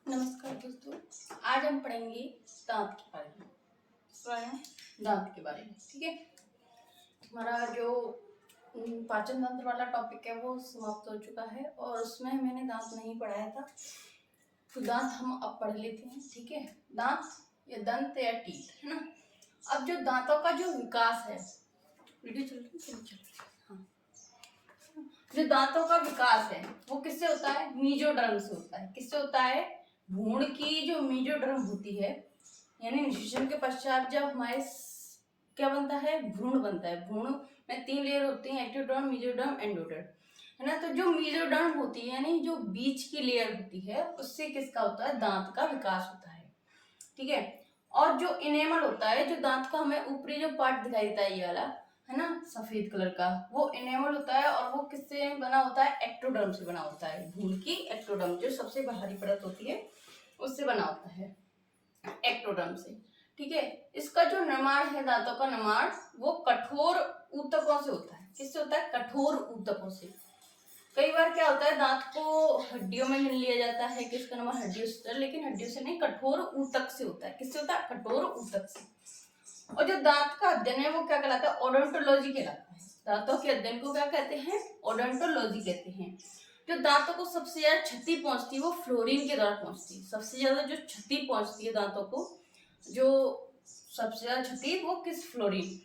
नमस्कार दोस्तों, आज हम पढ़ेंगे दांत के बारे में। दांत के बारे में, ठीक है। हमारा जो पाचन तंत्र वाला टॉपिक है वो समाप्त हो चुका है और उसमें मैंने दांत नहीं पढ़ाया था, तो दांत हम अब पढ़ लेते हैं, ठीक है। दांत या दंत या टीथ, है ना। अब जो दांतों का जो विकास है, वीडियो चल रही है, हाँ। जो दांतों का विकास है वो किससे होता है? मीजोडर्म से होता है। किससे होता है? भ्रूण की जो मीजोडर्म होती है, यानी निषेचन के पश्चात जब हमारे क्या बनता है? भ्रूण बनता है। भ्रूण में 3 लेयर होती हैं, एक्टोडर्म, मीजोडर्म, एंडोडर्म, है ना। तो जो मीजोडर्म होती है यानी जो बीच की लेयर होती है, उससे किसका होता है? दांत का विकास होता है, ठीक है। और जो इनेमल होता है, जो दांत का हमें ऊपरी जो पार्ट दिखाई देता है, ये वाला, है ना, सफेद कलर का, वो इनेमल होता है और वो किससे बना होता है? एक्टोडर्म से बना होता है। भ्रूण की एक्टोडर्म जो सबसे बाहरी परत होती है उससे बना होता है, एक्टोडर्म से, ठीक है। इसका जो निर्माण है, दांतों का निर्माण, वो कठोर ऊतकों से होता है। किससे होता है? कठोर ऊतकों से। कई बार क्या होता है, दांत को हड्डियों में गिन लिया जाता है, किसका निर्माण हड्डियों से, लेकिन हड्डियों से नहीं, कठोर ऊतक से होता है। किससे होता है? कठोर ऊतक से। और जो दांत का अध्ययन है वो क्या कहलाता है? ओडोंटोलॉजी कहलाता है। दांतों के अध्ययन को क्या कहते हैं? ओडोंटोलॉजी कहते हैं। जो दांतों को सबसे ज्यादा क्षति पहुंचती है वो फ्लोरीन के द्वारा पहुंचती है। सबसे ज्यादा जो क्षति पहुंचती है दांतों को, जो सबसे ज्यादा क्षति, वो किस? फ्लोरीन।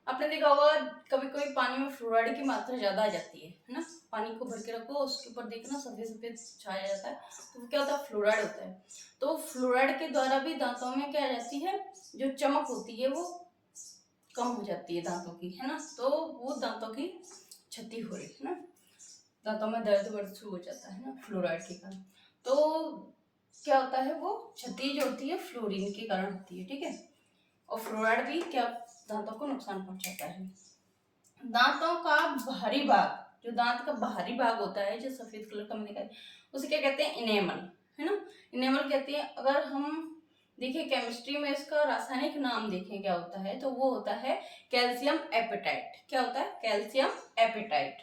आपने देखा होगा कभी कभी पानी में फ्लोराइड की मात्रा ज्यादा आ जाती है ना। पानी को भर के रखो, उसके ऊपर देखना सफेद सफेद छाया जाता है, तो वो क्या होता है? फ्लोराइड होता है। तो फ्लोराइड के द्वारा भी दांतों में क्या आ जाती है? जो चमक होती है वो कम हो जाती है दांतों की, है ना। तो वो दांतों की क्षति हो रही है ना, दांतों में दर्द वर्द शुरू हो जाता है ना फ्लोराइड के कारण। तो क्या होता है? वो क्षति जो होती है फ्लोरीन के कारण होती है, ठीक है। और फ्लोराइड भी क्या दांतों को नुकसान पहुंचाता है। दांतों का बाहरी भाग, जो दांत का बाहरी भाग होता है, जो सफेद कलर का मैंने दिखाया, उसे क्या कहते हैं? इनेमल, है ना। इनेमल कहते हैं। अगर हम देखिए केमिस्ट्री में इसका रासायनिक नाम देखें क्या होता है, तो वो होता है कैल्शियम एपेटाइट। क्या होता है? Calcium apatite.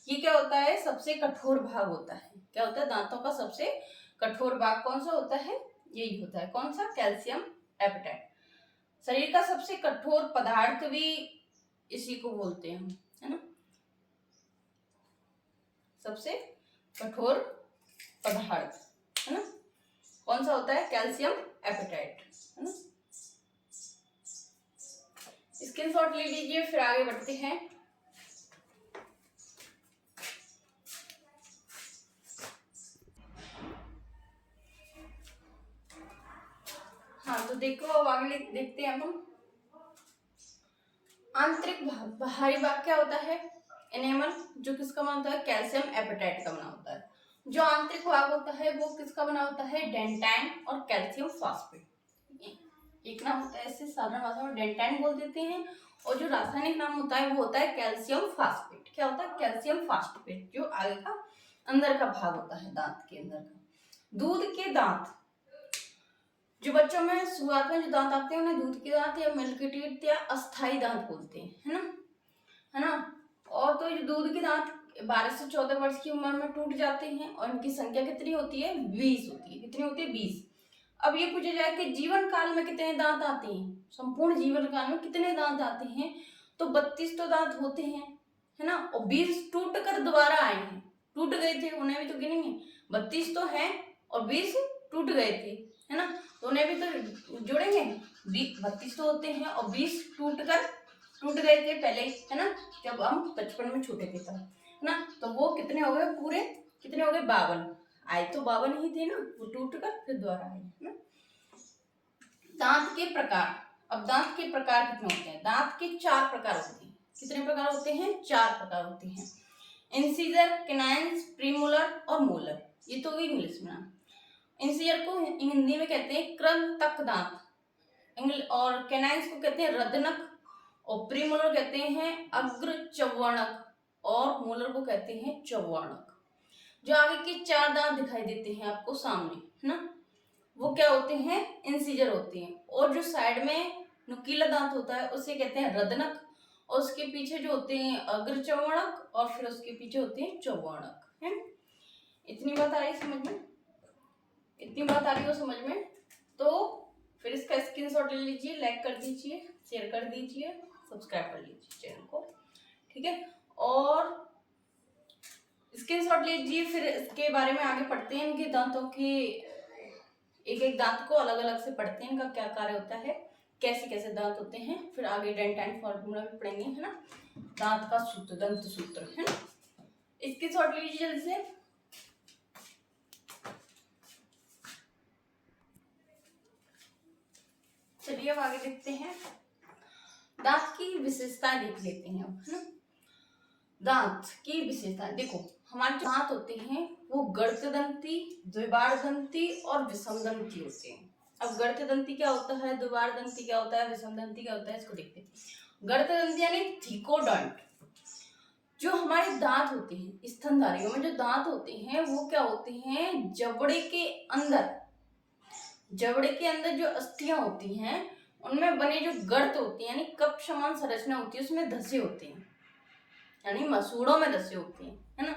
ये क्या होता है? सबसे कठोर भाग होता है। क्या होता है? दांतों का सबसे कठोर भाग कौन सा होता है? यही होता है। कौन सा? Calcium apatite. शरीर का सबसे कठोर पदार्थ भी इसी को बोलते हैं हम, है ना। सबसे कठोर पदार्थ, है ना, कौन सा होता है? कैल्शियम एपेटाइट, है ना। स्क्रीनशॉट ले लीजिए, फिर आगे बढ़ते हैं। हाँ, तो देखो अब आगे देखते हैं हम। आंतरिक भाग, बाहरी भाग क्या होता है? एनेमल, जो किसका बना होता है? कैल्शियम एपेटाइट का बना होता है। जो आंतरिक भाग होता है वो किसका बना होता है? डेंटाइन और कैल्शियम फास्फेट। एक नाम होता है, ऐसे साधारण भाषा में डेंटाइन बोल देते हैं, और जो रासायनिक नाम होता है वो होता है कैल्शियम फास्फेट। क्या होता है? कैल्शियम फास्फेट, जो आगे का अंदर का भाग होता है, दांत के अंदर का। दूध के दांत, जो बच्चों में शुरुआत में जो दांत आते हैं उन्हें दूध के दांत या मिल्क टीथ या अस्थाई दांत बोलते हैं, है ना, है ना। और तो ये दूध के दांत 12 से 14 वर्ष की उम्र में टूट जाते हैं और इनकी संख्या कितनी होती है? 20 होती है। कितनी होती है? 20। अब ये पूछा जाए कि जीवन काल में कितने दांत आते हैं, संपूर्ण जीवन काल में कितने दांत आते हैं, तो 32 तो दांत होते हैं, है ना। और 20 टूट कर दोबारा आए हैं, टूट गए थे उन्हें भी तो गिनेंगे। 32 तो हैं और 20 टूट गए थे, है ना, तो उन्हें भी तो जोड़ेंगे। 32 तो होते हैं और 20 टूट गए थे पहले, है ना, जब हम बचपन में छोटे थे तब, है ना। तो वो कितने हो गए? पूरे कितने हो गए? 52। आए तो 52 ही थे ना, वो टूट कर फिर दोबारा आए, है ना। दांत के प्रकार। अब दांत के प्रकार कितने होते हैं? दांत के 4 प्रकार होते हैं। कितने प्रकार होते हैं? 4 प्रकार होते हैं। इंसीजर, कैनाइन्स, प्रीमोलर और मोलर। ये तो इंग्लिश में। इंसीजर को हिंदी में कहते हैं कृंतक दांत, और कैनाइन्स को कहते हैं रदनक, और प्रीमोलर कहते हैं अग्र चौवर्णक, और मोलर को कहते हैं चौवर्णक। जो आगे के 4 दांत दिखाई देते हैं आपको सामने, है ना, वो क्या होते हैं? इंसीजर होते हैं। और जो साइड में नुकीला दांत होता है उसे कहते हैं रदनक, और उसके पीछे जो होते हैं अग्र चौवर्णक, और फिर उसके पीछे होते हैं चौवर्णक, है। इतनी बात आ रही समझ में? इतनी बात आ रही हो समझ में तो फिर इसका स्क्रीनशॉट ले लीजिए, लाइक कर दीजिए, शेयर कर दीजिए, सब्सक्राइब कर लीजिए चैनल को, ठीक है। और स्क्रीनशॉट लीजिए, फिर इसके बारे में आगे पढ़ते हैं, इनके दांतों के एक एक दांत को अलग अलग से पढ़ते हैं, इनका क्या कार्य होता है, कैसे कैसे दांत होते हैं, फिर आगे डेंट एंड फॉर्मूला भी पढ़ेंगे, है ना। दांत का सूत्र, दंत सूत्र, है ना। इसकी शॉर्ट लीजिए जल्दी से। चलिए अब आगे देखते हैं, दांत की विशेषताएं देख लेते हैं अब, है ना। दांत की विशेषताएं देखो, हमारे जो दांत होते हैं वो गर्तदंती, द्विबारदंती और विषमदंती होते हैं। अब गर्तदंती क्या होता है, द्विबारदंती क्या होता है, विषमदंती क्या होता है, इसको देखते हैं। गर्तदंती यानी थिकोडॉन्ट, जो हमारे दांत होते हैं स्तनधारियों में जो दांत होते हैं वो क्या होते हैं, जबड़े के अंदर, जबड़े के अंदर जो अस्थियां होती हैं उनमें बने जो गर्त होती हैं, यानी कप समान संरचना होती है, उसमें धसे होते हैं, यानी मसूड़ों में धसे होते हैं, है ना।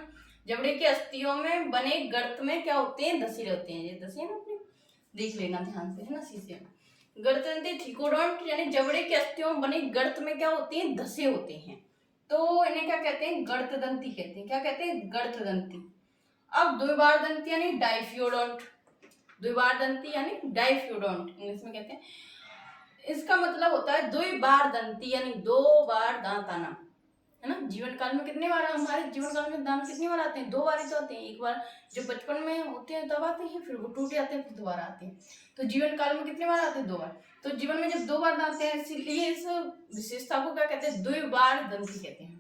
जबड़े के अस्थियों में बने गर्त में क्या होते हैं, धसे रहते हैं, ये धसे ना, अपने देख लेना ध्यान से, है ना, शीशे में। गर्तदंती थिकोडॉन्ट यानी जबड़े के अस्थियों में बने गर्त में क्या होते हैं, धसे होते हैं, तो इन्हें क्या कहते हैं, गर्तदंती कहते हैं। क्या कहते हैं, गर्तदंती। अब द्विबारदंती यानी डाइफियोडोंट, द्विबारदंती यानी डाइफियोडोंट इंग्लिश में कहते हैं। इसका मतलब होता है द्विबारदंती यानी 2 बार दांत आना, है ना। जीवन काल में कितने बार, हमारे जीवन काल में दांत कितनी बार आते हैं, 2 बार ही तो आते हैं। एक बार जो बचपन में होते हैं तब आते हैं, फिर वो टूट जाते हैं, फिर दोबारा आते हैं। तो जीवन काल में कितने बार आते हैं, 2 बार। तो जीवन में जब 2 बार दांत आते हैं, इसीलिए इस विशेषता को क्या कहते हैं, द्विबारदंती कहते हैं,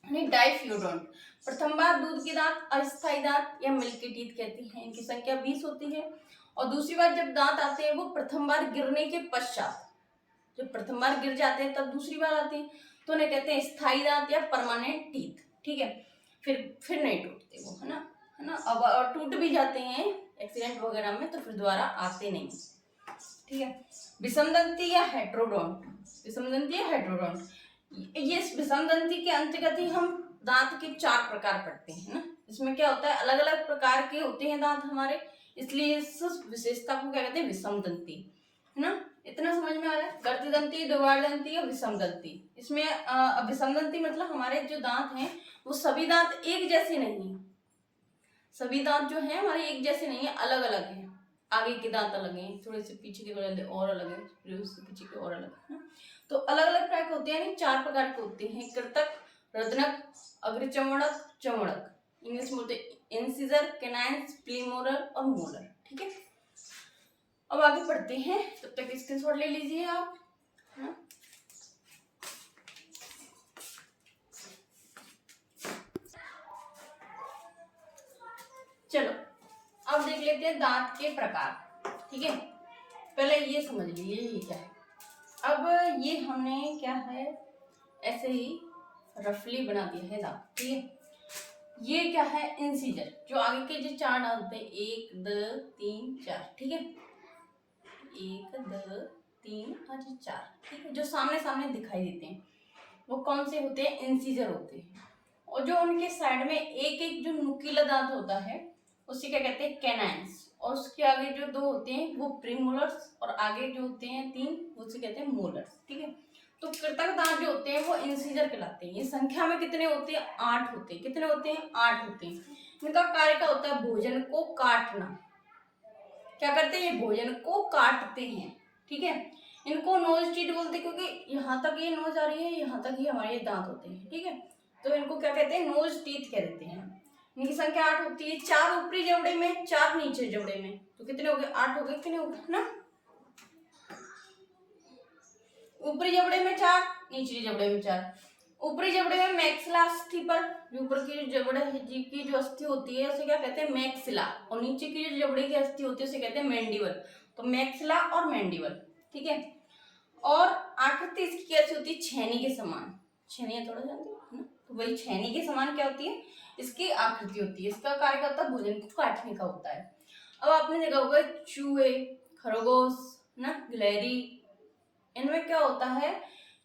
यानी डाइफियोडोंट। प्रथम बार दूध के दांत अस्थायी दांत या मिल्की टीथ कहती हैं, इनकी संख्या 20 होती है। और दूसरी बार जब दांत आते हैं वो प्रथम बार गिरने के पश्चात, जब प्रथम बार गिर जाते हैं तब दूसरी बार आते हैं, तो उन्हें कहते हैं स्थायी दांत या परमानेंट टीथ, ठीक है। फिर नहीं टूटते वो, है ना। अब टूट भी जाते हैं एक्सीडेंट वगैरह में तो फिर दोबारा आते नहीं, ठीक है। विषमदंती या हेट्रोडोंट, विषमदंती या हेट्रोडोंट, ये विषमदंती के अंतर्गत ही हम दांत के 4 प्रकार पढ़ते हैं ना। इसमें क्या होता है, अलग अलग प्रकार के होते हैं दांत हमारे, इसलिए इस विशेषता को क्या कहते हैं, विषमदंती, है ना। इतना समझ में आ रहा है, गर्तदंती, द्विबारदंती और विषमदंती। इसमें विषमदंती मतलब हमारे जो दांत हैं वो सभी दांत एक जैसे नहीं, सभी दांत जो हैं हमारे एक जैसे नहीं है, अलग अलग हैं। आगे के दांत अलग हैं, थोड़े से पीछे के थोड़े और अलग है, फिर उससे पीछे के और अलग है, तो अलग अलग प्रकार के होते हैं, यानी 4 प्रकार के होते हैं, कृतक, रत्नक, अग्रचमड़क, चमड़क, इंग्लिश में बोलते हैं इंसिजर, कैनाइन्स, प्रीमोलर और मोलर, ठीक है। अब आगे पढ़ते हैं, तब तक स्क्रीनशॉट ले लीजिए आप, है ना। चलो अब देख लेते हैं दांत के प्रकार, ठीक है। पहले ये समझ लीजिए ये क्या है। अब ये हमने क्या है ऐसे ही रफली बना दिया है दांत, ठीक है। ये क्या है, इंसीजर, जो आगे के जो 4 दांत होते हैं, 1 2 3 4, ठीक है, 1 2 3 और 4, ठीक है, जो सामने सामने दिखाई देते हैं वो कौन से होते हैं, इंसीजर होते हैं। और जो उनके साइड में एक एक जो नुकीला दांत होता है उसे क्या कहते हैं, कैनाइन्स, और उसके आगे जो 2 होते हैं वो प्रीमोलर्स, और आगे जो होते हैं 3 उसे कहते हैं मोलर्स, ठीक है। तो कृतक दांत जो होते हैं वो इंसीजर कहलाते हैं। ये संख्या में कितने होते हैं, 8 होते हैं। कितने होते हैं, 8 होते हैं। इनका कार्य क्या होता है, भोजन को काटना। क्या करते हैं, ये भोजन को काटते हैं, ठीक है। इनको नोज टीथ बोलते हैं, क्योंकि यहाँ तक ये नोज आ रही है, यहाँ तक ही हमारे ये दांत होते हैं, ठीक है। तो इनको क्या कहते हैं, नोज टीथ कह देते हैं। इनकी संख्या 8 होती है, 4 ऊपरी जबड़े में, 4 नीचे जबड़े में, तो कितने हो गए, 8 हो गए, कितने हो गए ना, ऊपरी जबड़े में 4, निचली जबड़े में 4। ऊपरी जबड़े में मैक्सिला अस्थि पर, जो ऊपर की जो जबड़े की जो अस्थि होती है उसे क्या कहते हैं, मैक्सिला, और नीचे की जो जबड़े की अस्थि होती है उसे कहते हैं मैंडिबल। तो मैक्सिला और मैंडिबल, ठीक है। और आकृति इसकी कैसी होती है, छेनी के समान, छेनी थोड़ा जानते हो ना, तो वही छेनी के समान क्या होती है, इसकी आकृति होती है। इसका कार्य क्या होता है, भोजन को काटने का होता है। अब आपने देखा होगा चूहे, खरगोश ना, गिलहरी, इनमें क्या होता है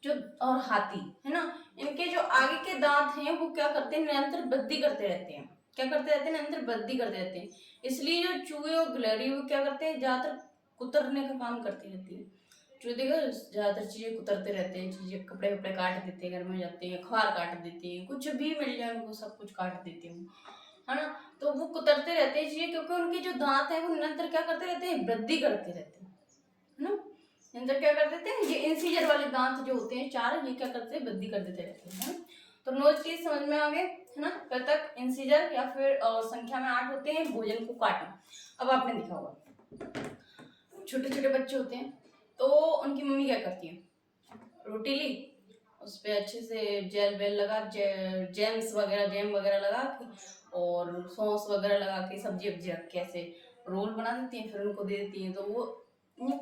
जो, और हाथी, है ना, इनके जो आगे के दांत हैं वो क्या करते हैं, निरंतर वृद्धि करते रहते हैं। क्या करते रहते हैं, अंदर वृद्धि करते रहते हैं। इसलिए जो चूहे और गिलहरी वो क्या करते हैं, ज्यादातर कुतरने का काम करती रहती है। चूहे देखो ज्यादातर चीजें कुतरते रहते हैं, चीजें कपड़े वपड़े काट देते हैं, घर में जाते हैं अखबार काट देते हैं, कुछ भी मिल जाए उनको सब कुछ काट देते हैं, है ना। तो वो कुतरते रहते हैं चीजें, क्योंकि उनके जो दांत है वो निरंतर क्या करते रहते हैं, वृद्धि करते रहते हैं, है ना। निरंतर क्या कर देते हैं, ये इंसीजर वाले दांत जो होते हैं चार, ये क्या करते हैं, वृद्धि कर देते रहते हैं, है ना। तो नोट चीज समझ में आ गए, है ना। कल तक इंसीजर या फिर संख्या में 8 होते हैं भोजन को काटना। अब आपने देखा होगा छोटे छोटे बच्चे होते हैं तो उनकी मम्मी क्या करती है, रोटी ली, उस पर अच्छे से जेल वेल लगा, जैम वगैरह लगा के और सॉस वगैरह लगा के सब्जी वब्जी रख के ऐसे रोल बना देती हैं, फिर उनको दे देती हैं। तो वो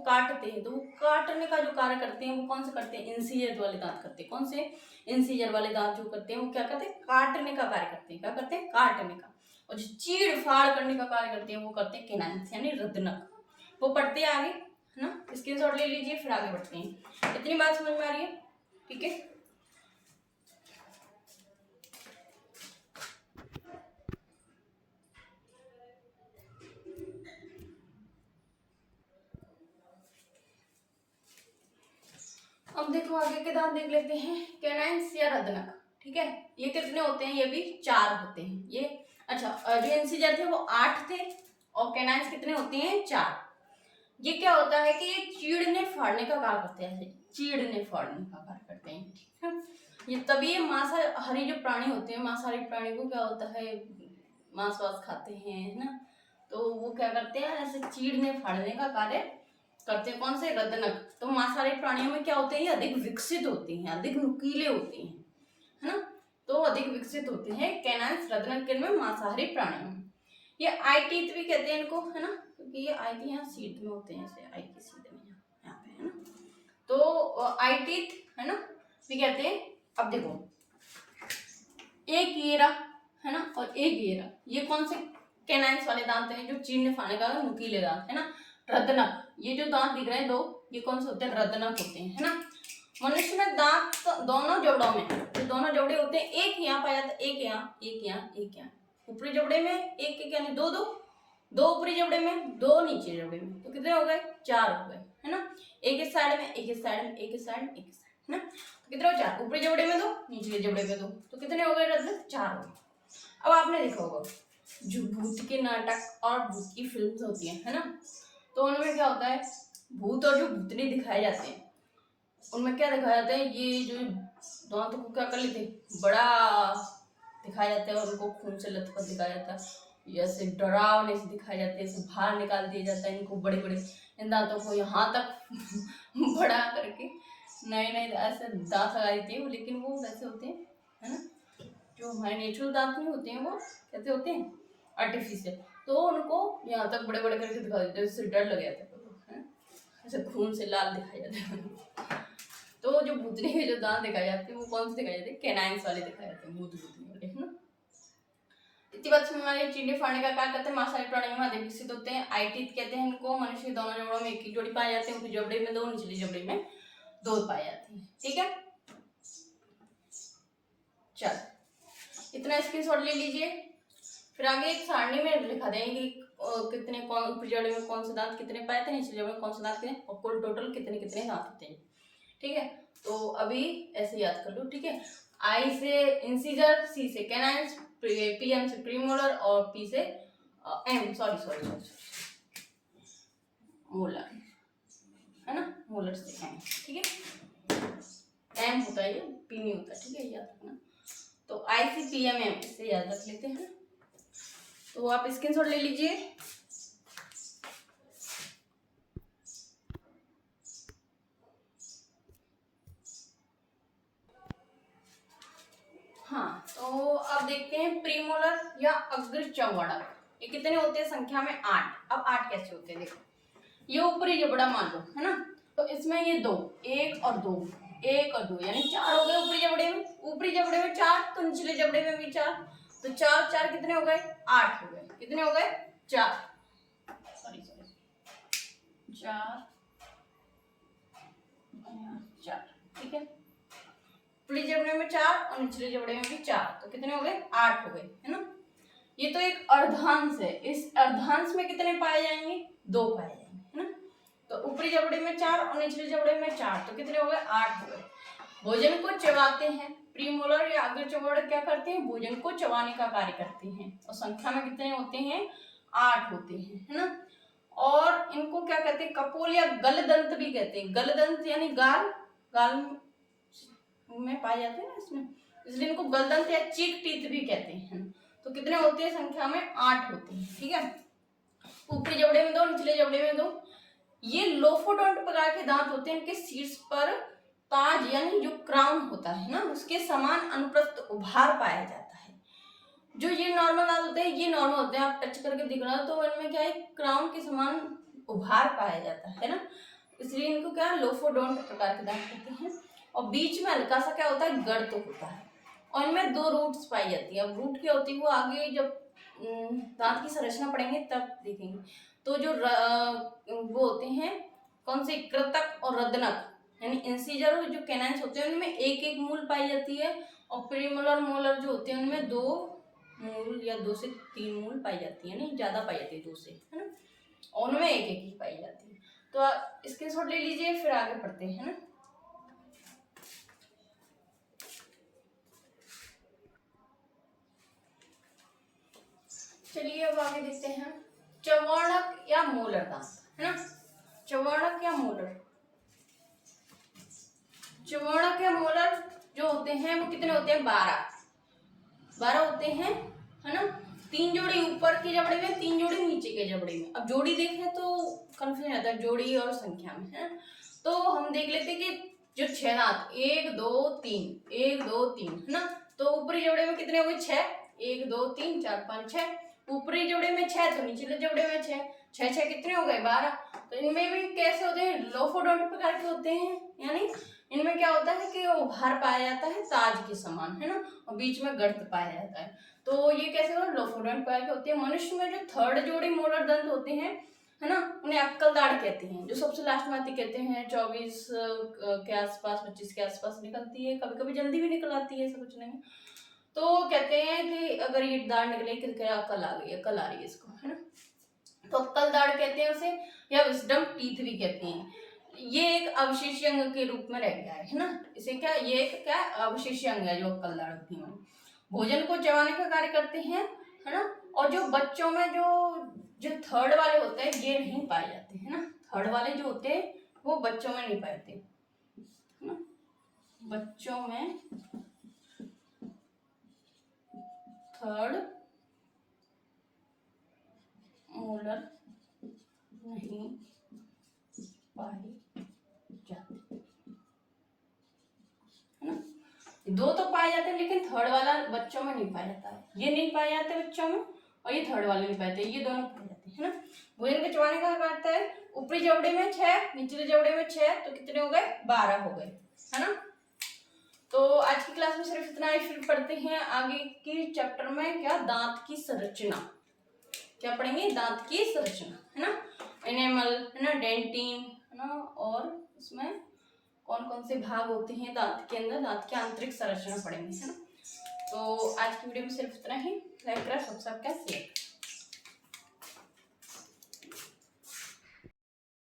काटते हैं, तो वो काटने का जो कार्य करते हैं वो कौन से करते हैं, इंसीजर वाले दांत करते हैं। कौन से, इंसीजर वाले दांत जो करते हैं वो क्या करते हैं, काटने का कार्य करते हैं। क्या करते हैं, काटने का। और जो चीड़ फाड़ करने का कार्य करते हैं वो करते हैं कैनाइन्स यानी रदनक। वो पढ़ते हैं आगे, है ना। स्क्रीनशॉट ले लीजिए, फिर आगे बढ़ते हैं। इतनी बात समझ में आ रही है, ठीक है। अब देखो आगे के दांत देख लेते हैं, कैनाइन्स या रदनक, ठीक है। ये कितने होते हैं, ये भी 4 होते हैं ये। अच्छा, जो इंसीजर थे वो 8 थे और कैनाइन्स कितने होते हैं, 4। ये क्या होता है कि ये चीड़ने फाड़ने का कार्य करते हैं, चीड़ने फाड़ने का कार्य करते हैं, ठीक है। ये तभी ये मांसाहारी जो प्राणी होते हैं, मांसाहारी प्राणी को क्या होता है, मांस वास खाते हैं, है ना। तो वो क्या करते हैं, ऐसे चीड़ने फाड़ने का कार्य करते हैं। कौन से, रदनक। तो मांसाहारी प्राणियों में क्या होते हैं, ये अधिक विकसित होते हैं, अधिक नुकीले होते हैं, है ना। तो अधिक विकसित होते हैं कैनाइन्स रदनक किन में, मांसाहारी प्राणियों में। ये आई टीथ भी कहते हैं इनको, है ना, क्योंकि ये आई यहाँ सीध में होते हैं, ऐसे आई की सीध में यहाँ पे, है ना। तो आई टीथ, है ना, भी कहते हैं। अब देखो एक ये रहा, है ना, और एक ये रहा, ये कौन से कैनाइन्स वाले दांत हैं, जो चीरने फाड़ने का नुकीले दांत, है ना, रदनक। ये जो दांत दिख रहे हैं दो, ये कौन से होते हैं, रदनक होते हैं, है ना। मनुष्य में दांत दोनों जबड़ों में, जो दोनों जबड़े होते हैं, एक यहाँ पाया जाता है, एक यहाँ, एक यहाँ, एक यहाँ। ऊपरी जबड़े में एक एक यानी दो दो, दो ऊपरी जबड़े में, दो नीचे जबड़े में, तो कितने हो गए, 4 हो गए, है ना। एक इस साइड में, एक इस साइड में, एक इस साइड में, एक इस साइड, है ना। तो कितने हो, 4। ऊपरी जबड़े में 2, निचले जबड़े में 2, तो कितने हो गए, रदनक 4 हो गए। अब आपने देखा होगा जो भूत के नाटक और भूत की फिल्म होती है ना, तो उनमें क्या होता है, भूत और जो भूतनी दिखाए जाते हैं उनमें क्या दिखाया जाता है, ये जो दांतों को क्या कर लेते हैं, बड़ा दिखाया जाता है और उनको खून से लथपथ दिखाया जाता है, जैसे डरावने से दिखाया जाते हैं, ऐसे बाहर निकाल दिया जाता है इनको, बड़े बड़े इन दांतों को यहाँ तक बड़ा करके नए नए ऐसे दांत लगा देते हैं, लेकिन वो वैसे होते हैं, है ना। जो हमारे नेचुरल दांत नहीं होते हैं वो कैसे होते हैं, आर्टिफिशियल। तो उनको यहाँ तक बड़े बड़े करके दिखा देते हैं, इससे डर लग जाता है, ऐसे खून से लाल दिखाई जाते हैं। तो जो भूतनी के जो दांत दिखाए जाते हैं वो कौन से दिखाए जाते हैं, कैनाइन्स वाले दिखाए जाते हैं, भूत भूतनी वाले, है ना। इतनी बात समझ में आ रही है। चींटी फाड़ने का कार्य करते हैं, मांसाहारी प्राणियों में अधिक विकसित होते हैं। आई टीथ कहते हैं इनको। मनुष्य के दोनों जबड़ों में एक ही जोड़ी पाए जाते हैं, ऊपरी जबड़े में 2, निचली जबड़े में 2 पाए जाते हैं, ठीक है। चल इतना स्क्रीनशॉट ले लीजिए, फिर आगे एक सारणी में लिखा देंगे कि कितने कौन ऊपरी जबड़े में कौन से दांत कितने पाए थे, निचले जबड़े में कौन से दांत कितने, और कुल टोटल कितने कितने दांत होते हैं, ठीक है। तो अभी ऐसे याद कर लो, ठीक है। आई से इंसीजर, सी से कैनाइन्स, पीएम से प्रीमोलर और पी से एम सॉरी मोलर, है ना, मोलर से एम, ठीक है। एम होता है ये, पी नहीं होता, ठीक है, याद रखना। तो आई सी पी एम एम इससे याद रख लेते हैं। तो आप स्क्रीनशॉट ले लीजिए। हाँ, तो अब देखते हैं प्रीमोलर या अग्र चौवड़क, ये कितने होते हैं, संख्या में 8। अब 8 कैसे होते हैं, देखो ये ऊपरी जबड़ा मान लो, है ना, तो इसमें ये 2, 1 और 2, 1 और 2 यानी 4 हो गए ऊपरी जबड़े में, ऊपरी जबड़े में 4, तो निचले जबड़े में भी 4, तो 4 4 कितने हो गए, 8 हो गए। कितने हो गए, 4, सॉरी 4, ठीक है। ऊपरी जबड़े में 4 और निचले जबड़े में भी 4, तो कितने हो गए, 8 हो गए, है ना। ये तो एक अर्धांश है, इस अर्धांश में कितने पाए जाएंगे? 2 पाए जाएंगे, है ना। तो ऊपरी जबड़े में 4 और निचले जबड़े में 4, तो कितने हो गए? 8 हो गए। भोजन को चबाते हैं, प्रीमोलर या अग्र चौड़ क्या करते हैं? भोजन को चबाने का कार्य करते हैं, और संख्या में कितने होते हैं? 8 होते हैं, है ना। और इनको क्या कहते हैं? कपोल या गलदंत भी कहते हैं। गलदंत यानी गाल, गाल में पाए जाते हैं ना इसमें, इसलिए इनको गलदंत या चीक टीथ भी कहते हैं। तो कितने होते हैं? संख्या में 8 होते हैं, ठीक है। ऊपरी जबड़े में 2, निचले जबड़े में 2। ये लोफोडोंट प्रकार के दांत होते हैं, इनके शीर्ष पर ताज यानी जो क्राउन होता है ना, उसके समान अनुप्रस्थ उभार पाया जाता है। जो ये नॉर्मल दांत होते हैं, ये नॉर्मल होते हैं, आप टच करके दिख रहा हो तो इनमें क्या है? क्राउन के समान उभार पाया जाता है ना, इसलिए इनको क्या? लोफोडोंट प्रकार के दांत कहते हैं। और बीच में हल्का सा क्या होता है? गर्त होता है, और इनमें 2 रूट्स पाई जाती है। अब रूट क्या होती है वो आगे जब दांत की संरचना पढ़ेंगे तब देखेंगे। तो जो वो होते हैं कौन से? कृतक और रदनक यानी इंसीजर जो कैनाइन्स होते हैं उनमें 1-1 मूल पाई जाती है, और प्रीमोलर मोलर जो होते हैं उनमें 2 मूल या 2 से 3 मूल पाई जाती है, नहीं ज्यादा पाई जाती है 2 से, है ना। और उनमें 1-1 ही पाई जाती है। तो स्क्रीनशॉट ले लीजिए, फिर आगे पढ़ते हैं, है ना। चलिए अब आगे देखते हैं चवर्णक या मोलर दांत, है ना। चवर्णक या मोलर, चवर्णक या मोलर जो होते हैं वो कितने होते हैं? 12 होते हैं, है ना। 3 जोड़ी ऊपर के जबड़े में, 3 जोड़ी नीचे के जबड़े में। अब जोड़ी देखें तो कंफ्यूजन आता है जोड़ी और संख्या में, है। तो हम देख लेते कि जो 6 दांत 1 2 3 1 2 3, है ना। तो ऊपरी जबड़े में कितने हो गए? 6, 1 2 3 4 5 6। ऊपरी जबड़े में 6, तो निचले जबड़े में 6, 6 6 कितने हो गए? 12। तो इनमें भी कैसे होते हैं? लोफोडोंट प्रकार के होते हैं, यानी इनमें क्या होता है कि उभार पाया जाता है ताज के समान, है ना, और बीच में गर्त पाया जाता है। तो ये कैसे होते हैं? लोफोडोंट प्रकार के होते हैं। मनुष्य में जो 3rd जोड़ी मोलर दंत होते हैं, है ना, उन्हें अक्कल दाढ़ कहते हैं। जो सबसे लास्ट में आती कहते हैं 24 के आसपास, 25 के आसपास निकलती है, कभी कभी जल्दी भी निकल आती है, ऐसा कुछ नहीं। तो कहते हैं कि अगर ये दाढ़ निकले कि अक्ल आ गई, अक्ल आ रही है इसको, है ना। तो अक्कल दाढ़ कहते हैं उसे, या विजडम टीथ भी कहते हैं। ये एक अवशेषी अंग के रूप में रह गया है ना। इसे क्या? ये एक क्या? अवशेषी अंग है जो अक्कल दाढ़ होती है। भोजन को चबाने का कार्य करते हैं, है ना। और जो बच्चों में जो 3rd वाले होते हैं ये नहीं पाए जाते, है ना। 3rd वाले जो होते हैं वो बच्चों में नहीं पाते, है ना। बच्चों में 3rd मोलर नहीं पाए जाते, है ना। 2 तो पाए जाते हैं लेकिन 3rd वाला बच्चों में नहीं पाया जाता है। ये नहीं पाए जाते बच्चों में, और ये 3rd वाले नहीं पाए जाते, ये दोनों पाए जाते हैं, है ना। भोजन के चबाने का करता है। ऊपरी जबड़े में 6, निचले जबड़े में 6, तो कितने हो गए? 12 हो गए, है ना। तो आज की क्लास में सिर्फ इतना ही। फिर पढ़ते हैं आगे की चैप्टर में क्या? दांत की संरचना। क्या पढ़ेंगे? दांत की संरचना, है ना। एनेमल, है ना, डेंटिन, है ना, और इसमें कौन कौन से भाग होते हैं दांत के अंदर, दांत की आंतरिक संरचना पढ़ेंगे, है ना। तो आज की वीडियो में सिर्फ इतना ही। लाइक करें, सब्सक्राइब करें, शेयर करें।